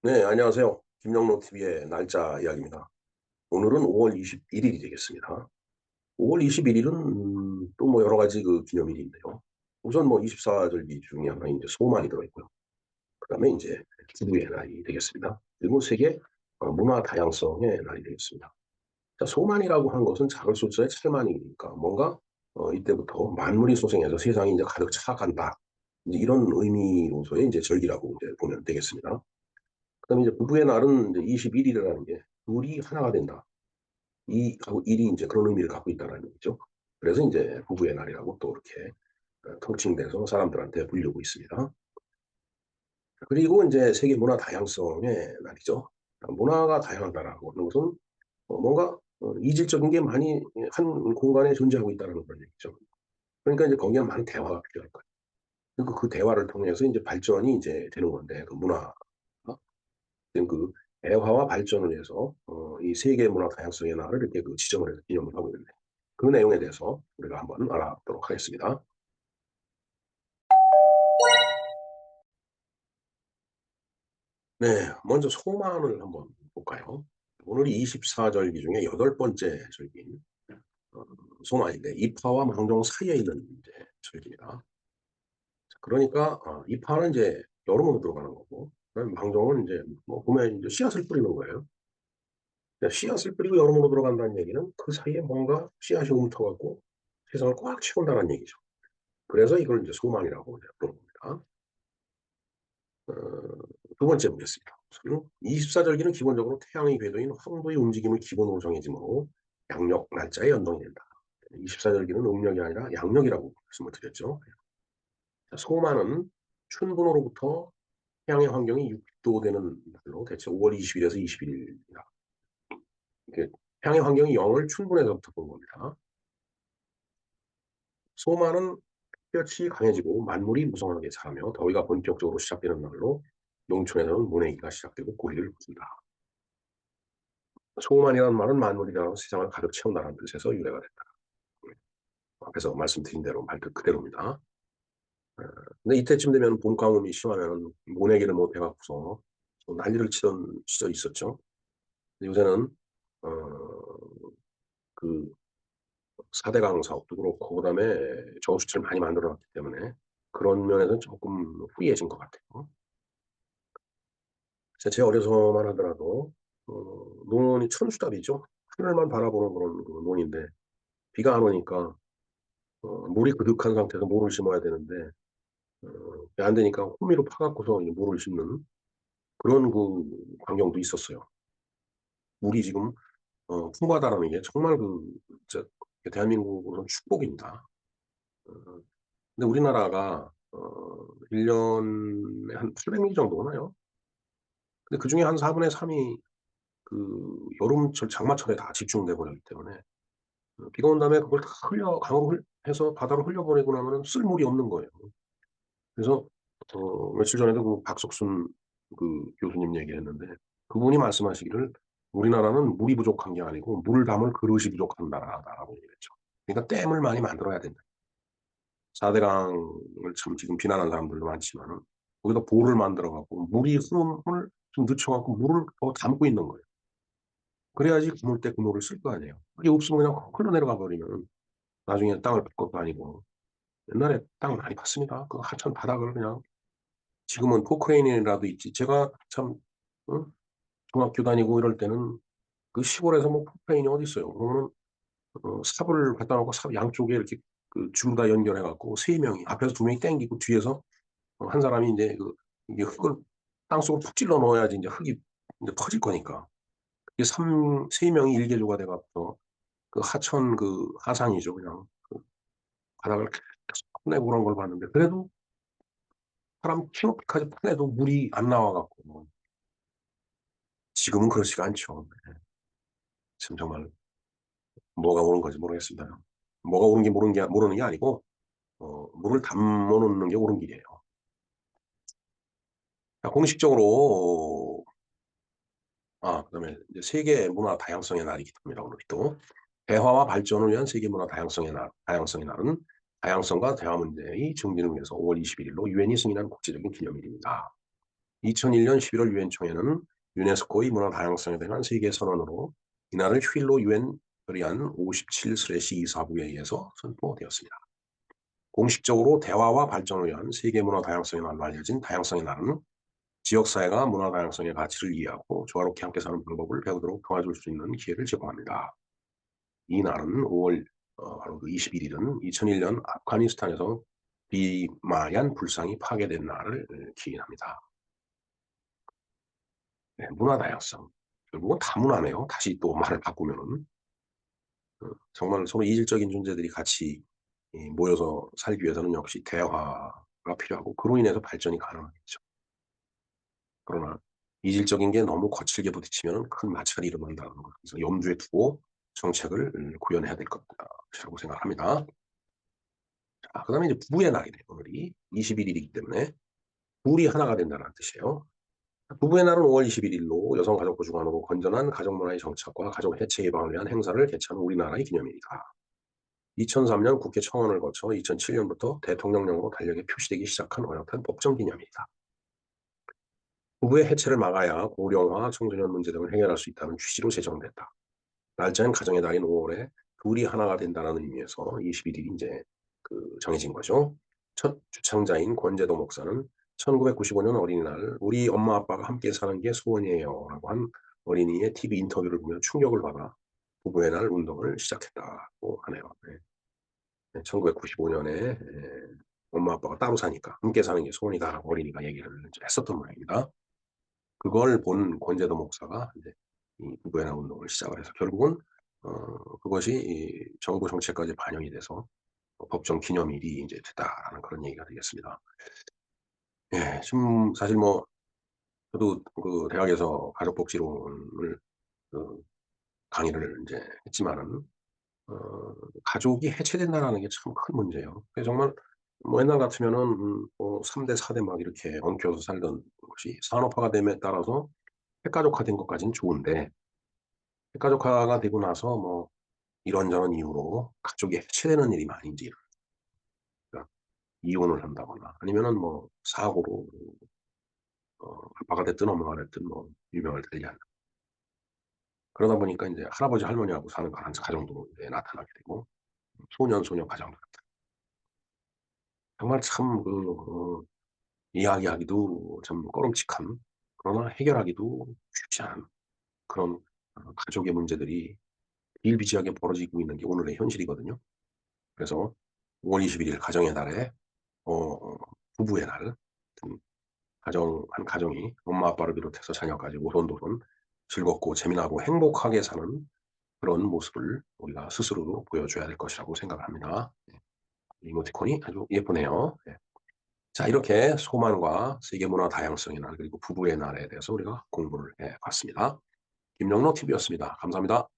네, 안녕하세요. 김영로 TV의 날짜 이야기입니다. 오늘은 5월 21일이 되겠습니다. 5월 21일은 또 뭐 여러 가지 그 기념일이 있네요. 우선 뭐 24절기 중에 하나인 이제 소만이 들어있고요. 그다음에 이제 기부의 날이 되겠습니다. 그리고 세계 문화 다양성의 날이 되겠습니다. 자, 소만이라고 하는 것은 작을 숫자의 찰만이니까 뭔가 이때부터 만물이 소생해서 세상이 이제 가득 차간다. 이제 이런 의미로서의 이제 절기라고 이제 보면 되겠습니다. 그다음에 이제 부부의 날은 이제 21일이라는 게 둘이 하나가 된다. 이 하고 일이 이제 그런 의미를 갖고 있다는 얘기죠. 그래서 이제 부부의 날이라고 또 이렇게 통칭돼서 사람들한테 불리고 있습니다. 그리고 이제 세계 문화 다양성의 날이죠. 문화가 다양하다라고 하는 것은 뭔가 이질적인 게 많이 한 공간에 존재하고 있다는 그런 얘기죠. 그러니까 이제 거기에 많은 대화가 필요할 거예요. 그리고 그 대화를 통해서 이제 발전이 이제 되는 건데 그 문화 그 대화와 발전을 위해서 이 세계 문화 다양성의 날을 이렇게 그 지정을 해서 기념을 하고 있는데 그 내용에 대해서 우리가 한번 알아보도록 하겠습니다. 네, 먼저 소만을 한번 볼까요? 오늘이 24절기 중에 여덟 번째 절기인 어, 소만인데 입하와 망종 사이에 있는 이제 절기입니다. 그러니까 입하는 이제 여름으로 들어가는 거고 그다음에 망종은 이제 뭐 보면 이제 씨앗을 뿌리는 거예요. 그러니까 씨앗을 뿌리고 여름으로 들어간다는 얘기는 그 사이에 뭔가 씨앗이 움터갖고 세상을 꽉 채운다는 얘기죠. 그래서 이걸 이제 소만이라고 이제 부르는 겁니다. 두 번째 보겠습니다. 우선 24절기는 기본적으로 태양의 궤도인 황도의 움직임을 기본으로 정해지므로 양력 날짜에 연동이 된다. 24절기는 음력이 아니라 양력이라고 말씀을 드렸죠. 소만은 춘분으로부터 태양의 환경이 6도 되는 날로 대체 5월 20일에서 21일입니다. 태양의 환경이 0을 춘분에서부터 본 겁니다. 소만은 햇볕이 강해지고 만물이 무성하게 자라며 더위가 본격적으로 시작되는 날로 농촌에서는 모내기가 시작되고 고기를 굽니다. 소만이라는 말은 만물이라는 세상을 가득 채운다는 뜻에서 유래가 됐다. 앞에서 말씀드린 대로 말뜻 그대로입니다. 근데 이때쯤 되면 봄 가뭄이 심하면 모내기를 못 해갖고서 난리를 치던 시절이 있었죠. 요새는 그 4대강 사업도 그렇고 그다음에 저수지를 많이 만들어 놨기 때문에 그런 면에서는 조금 후리해진 것 같아요. 제 어려서만 하더라도 논이 천수답이죠. 하늘만 바라보는 그런 그 논인데 비가 안 오니까 물이 그득한 상태에서 물을 심어야 되는데 그게 안 되니까 호미로 파갖고서 이 물을 심는 그런 그 광경도 있었어요. 물이 지금 풍부하다라는 게 정말 그 진짜 대한민국으로는 축복입니다. 어 근데 우리나라가 1년에 한 800mm 정도 오나요? 근데 그중에 한 4분의 3이 그 여름철 장마철에 다 집중돼 버렸기 때문에 비가 온 다음에 그걸 다 강으로 해서 바다로 흘려보내고 나면은 쓸 물이 없는 거예요. 그래서 며칠 전에도 그 박석순 그 교수님 얘기했는데 그분이 말씀하시기를 "우리나라는 물이 부족한 게 아니고 물 담을 그릇이 부족한 나라다."라고 얘기했죠. 그러니까 댐을 많이 만들어야 된다. 4대강을 참 지금 비난하는 사람들도 많지만은 거기다 보를 만들어 갖고 물이 흐름을 좀 늦춰 갖고 물을 더 담고 있는 거예요. 그래야지 그물 때 그물을 쓸 거 아니에요. 그게 없으면 그냥 흘러내려가 버리면 나중에 땅을 팔 것도 아니고. 옛날에 땅 많이 팠습니다. 그 하천 바닥을 그냥 지금은 포크레인이라도 있지. 제가 참 중학교 다니고 이럴 때는 그 시골에서 뭐 포크레인이 어디 있어요. 그러면은 삽을 갖다 놓고 삽 양쪽에 이렇게 그 줄 다 연결해 갖고 3 명이 앞에서 2 명이 당기고 뒤에서 한 사람이 인제 그 이게 흙을 땅속으로 푹 찔러 넣어야지 인제 흙이 인제 퍼질 거니까. 그게 3 명이 일개조가 돼 갖고서 그 하천 그 하상이죠 그냥. 그 바닥을 계속 파내고 그런 걸 봤는데 그래도 사람 키높이까지 파내도 물이 안 나와 갖고 뭐 지금은 그렇지가 않죠. 네. 지금 정말 뭐가 옳은 건지 모르겠습니다. 뭐가 옳은 게 모르는 게 아니고 물을 담아 놓는 게 옳은 길이에요. 자 공식적으로 그다음에 이제 세계 문화 다양성의 날이기도 합니다 오늘이 또. 대화와 발전을 위한 세계 문화 다양성의 날은 다양성과 대화 문제의 증진을 위해서 5월 21일로 유엔이 승인한 국제적인 기념일입니다. 2001년 11월 유엔총회는 유네스코의 문화 다양성에 대한 세계 선언으로 이날을 휴일로 유엔 결의안 57/24부에 의해서 선포되었습니다. 공식적으로 대화와 발전을 위한 세계 문화 다양성의 날로 알려진 다양성의 날은 지역사회가 문화 다양성의 가치를 이해하고 조화롭게 함께 사는 방법을 배우도록 도와줄 수 있는 기회를 제공합니다. 이 날은 5월 바로 그 21일은 2001년 아프가니스탄에서 비마얀 불상이 파괴된 날을 기인합니다. 네, 문화 다양성. 결국은 다문화네요. 다시 또 말을 바꾸면은. 정말 서로 이질적인 존재들이 같이 모여서 살기 위해서는 역시 대화가 필요하고 그로 인해서 발전이 가능하겠죠. 그러나 이질적인 게 너무 거칠게 부딪히면 큰 마찰이 일어난다는 것. 그래서 염두에 두고 정책을 구현해야 될 것이라고 생각합니다. 자, 그다음에 이제 부부의 날이네요. 오늘이 21일이기 때문에 둘이 하나가 된다는 뜻이에요. 부부의 날은 5월 21일로 여성가족부 주관으로 건전한 가정문화의 정착과 가족 해체 예방을 위한 행사를 개최하는 우리나라의 기념일이다. 2003년 국회 청원을 거쳐 2007년부터 대통령령으로 달력에 표시되기 시작한 어엿한 법정 기념일이다. 부부의 해체를 막아야 고령화, 청소년 문제 등을 해결할 수 있다는 취지로 제정됐다. 날짜는 가정의 달인 5월에 둘이 하나가 된다는 의미에서 21일이 이제 정해진 거죠. 첫 주창자인 권제도 목사는 1995년 어린이날 우리 엄마 아빠가 함께 사는 게 소원이에요 라고 한 어린이의 TV 인터뷰를 보며 충격을 받아 부부의 날 운동을 시작했다고 하네요. 네. 1995년에 엄마 아빠가 따로 사니까 함께 사는 게 소원이다라고 어린이가 얘기를 했었던 모양입니다. 그걸 본 권제도 목사가 이제 이 부부의 날 운동을 시작을 해서 결국은 그것이 이 정부 정책까지 반영이 돼서 법정 기념일이 이제 됐다라는 그런 얘기가 되겠습니다. 예. 지금 사실 뭐 저도 그 대학에서 가족복지론을 그 강의를 인제 했지만은 가족이 해체된다라는 게 참 큰 문제예요. 그게 정말 뭐 옛날 같으면은 뭐 3 대 4대 막 이렇게 엉켜서 살던 것이 산업화가 됨에 따라서 핵가족화된 것까지는 좋은데 핵가족화가 되고 나서 뭐 이런저런 이유로 가족이 해체되는 일이 많이 인제 일어납니다. 이혼을 한다거나 아니면은 뭐 사고로 아빠가 됐든 엄마가 됐든 뭐 유명을 달리 한다. 그러다 보니까 인제 할아버지 할머니하고 사는 가정도 이제 나타나게 되고 소년 소녀 가정도 정말 참 이야기하기도 참 꺼림칙한 그러나 해결하기도 쉽지 않은 그런 가족의 문제들이 비일비재하게 벌어지고 있는 게 오늘의 현실이거든요. 그래서 5월 21일 가정의 날에 어 부부의 날 한 가정이 엄마 아빠를 비롯해서 자녀까지 오손도손 즐겁고 재미나고 행복하게 사는 그런 모습을 우리가 스스로도 보여줘야 될 것이라고 생각을 합니다. 네. 이모티콘이 아주 예쁘네요. 네. 자, 이렇게 소만과 세계문화 다양성의 날 그리고 부부의 날에 대해서 우리가 공부를 해 봤습니다. 김영로 TV였습니다. 감사합니다.